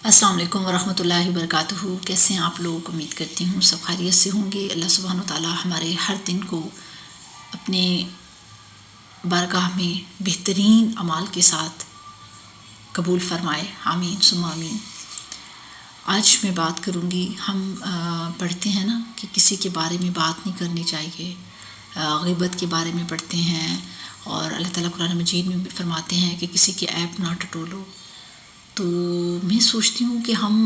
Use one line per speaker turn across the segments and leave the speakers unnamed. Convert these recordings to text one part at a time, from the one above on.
السلام علیکم ورحمۃ اللہ وبرکاتہ۔ کیسے ہیں آپ لوگ؟ امید کرتی ہوں سب خیریت سے ہوں گے۔ اللہ سبحانہ وتعالی ہمارے ہر دن کو اپنے بارگاہ میں بہترین اعمال کے ساتھ قبول فرمائے، آمین ثم آمین۔ آج میں بات کروں گی، ہم پڑھتے ہیں نا کہ کسی کے بارے میں بات نہیں کرنی چاہیے، غیبت کے بارے میں پڑھتے ہیں، اور اللہ تعالیٰ قرآن مجید میں بھی فرماتے ہیں کہ کسی کے عیب نہ ٹٹولو۔ تو میں سوچتی ہوں کہ ہم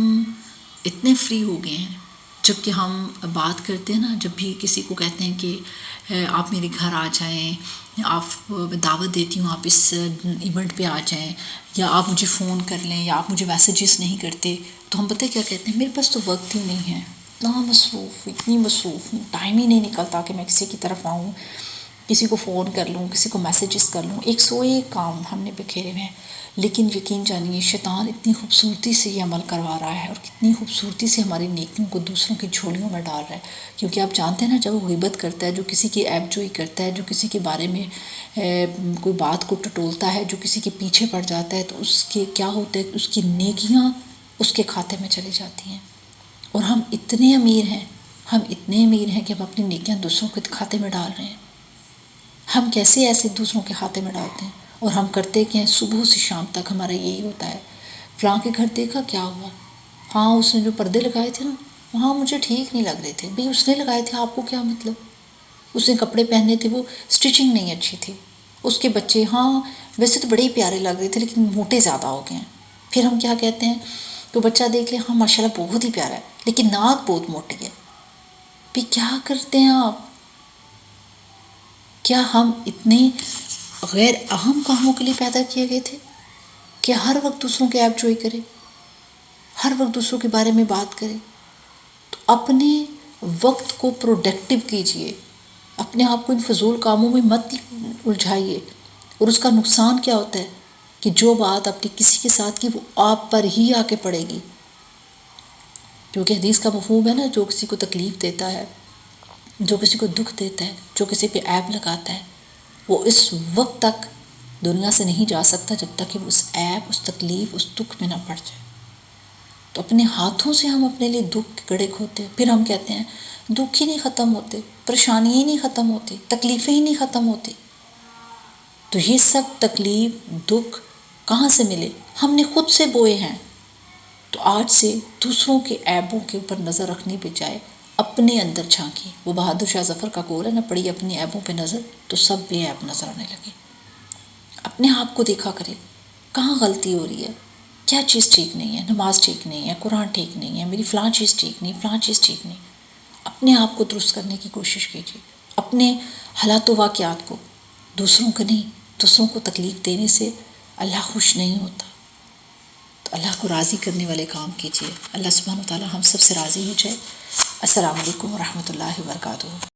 اتنے فری ہو گئے ہیں، جب کہ ہم بات کرتے ہیں نا، جب بھی کسی کو کہتے ہیں کہ آپ میرے گھر آ جائیں، آپ دعوت دیتی ہوں، آپ اس ایونٹ پہ آ جائیں، یا آپ مجھے فون کر لیں، یا آپ مجھے میسیجز نہیں کرتے، تو ہم پتہ کیا کہتے ہیں؟ میرے پاس تو وقت ہی نہیں ہے، اتنی مصروف ہوں، ٹائم ہی نہیں نکلتا کہ میں کسی کی طرف آؤں، کسی کو فون کر لوں، کسی کو میسیجز کر لوں۔ ایک سو ایک کام ہم نے بکھیرے ہوئے ہیں۔ لیکن یقین جانیے، شیطان اتنی خوبصورتی سے یہ عمل کروا رہا ہے، اور کتنی خوبصورتی سے ہماری نیکیوں کو دوسروں کی جھولیوں میں ڈال رہا ہے۔ کیونکہ آپ جانتے ہیں نا، جب وہ غیبت کرتا ہے، جو کسی کی عیب جوئی کرتا ہے، جو کسی کے بارے میں کوئی بات کو ٹٹولتا ہے، جو کسی کے پیچھے پڑ جاتا ہے، تو اس کے کیا ہوتا ہے؟ اس کی نیکیاں اس کے کھاتے میں چلی جاتی ہیں۔ اور ہم اتنے امیر ہیں، کہ ہم اپنی نیکیاں دوسروں کے کھاتے میں ڈال رہے ہیں۔ ہم کیسے ایسے دوسروں کے کھاتے میں ڈالتے ہیں؟ اور ہم کرتے کہ ہیں صبح سے شام تک ہمارا یہی ہوتا ہے، فلاں کے گھر دیکھا کیا ہوا، ہاں اس نے جو پردے لگائے تھے نا، وہاں مجھے ٹھیک نہیں لگ رہے تھے، بھئی اس نے لگائے تھے، آپ کو کیا مطلب؟ اس نے کپڑے پہنے تھے، وہ سٹیچنگ نہیں اچھی تھی، اس کے بچے ہاں ویسے تو بڑے ہی پیارے لگ رہے تھے، لیکن موٹے زیادہ ہو گئے ہیں۔ پھر ہم کیا کہتے ہیں؟ تو بچہ دیکھ لے، ہاں ماشاءاللہ بہت ہی پیارا ہے، لیکن ناک بہت موٹی ہے۔ بھی کیا کرتے ہیں آپ؟ کیا ہم اتنے غیر اہم کاموں کے لیے پیدا کیے گئے تھے کہ ہر وقت دوسروں کے عیب جوئی کرے، ہر وقت دوسروں کے بارے میں بات کرے؟ تو اپنے وقت کو پروڈکٹیو کیجئے، اپنے آپ کو ان فضول کاموں میں مت الجھائیے۔ اور اس کا نقصان کیا ہوتا ہے کہ جو بات اپنی کسی کے ساتھ کی، وہ آپ پر ہی آ کے پڑے گی۔ کیونکہ حدیث کا مفہوم ہے نا، جو کسی کو تکلیف دیتا ہے، جو کسی کو دکھ دیتا ہے، جو کسی پہ عیب لگاتا ہے، وہ اس وقت تک دنیا سے نہیں جا سکتا جب تک کہ وہ اس عیب، اس تکلیف، اس دکھ میں نہ پڑ جائے۔ تو اپنے ہاتھوں سے ہم اپنے لیے دکھ گڑے کھوتے ہیں۔ پھر ہم کہتے ہیں دکھ ہی نہیں ختم ہوتے، پریشانیاں ہی نہیں ختم ہوتی، تکلیفیں ہی نہیں ختم ہوتی۔ تو یہ سب تکلیف، دکھ کہاں سے ملے؟ ہم نے خود سے بوئے ہیں۔ تو آج سے دوسروں کے عیبوں کے اوپر نظر رکھنے پہ جائے، اپنے اندر جھانکی۔ وہ بہادر شاہ ظفر کا قول ہے نا، پڑی اپنے عیبوں پہ نظر تو سب بے عیب نظر آنے لگے۔ اپنے آپ کو دیکھا کرے، کہاں غلطی ہو رہی ہے، کیا چیز ٹھیک نہیں ہے، نماز ٹھیک نہیں ہے، قرآن ٹھیک نہیں ہے، میری فلاں چیز ٹھیک نہیں، فلاں چیز ٹھیک نہیں۔ اپنے آپ کو درست کرنے کی کوشش کیجیے، اپنے حالات و واقعات کو، دوسروں کو نہیں۔ دوسروں کو تکلیف دینے سے اللہ خوش نہیں ہوتا۔ تو اللہ کو راضی کرنے والے کام کیجیے، اللہ سبحانہ وتعالی ہم سب سے راضی ہو جائے۔ السلام علیکم ورحمۃ اللہ وبرکاتہ۔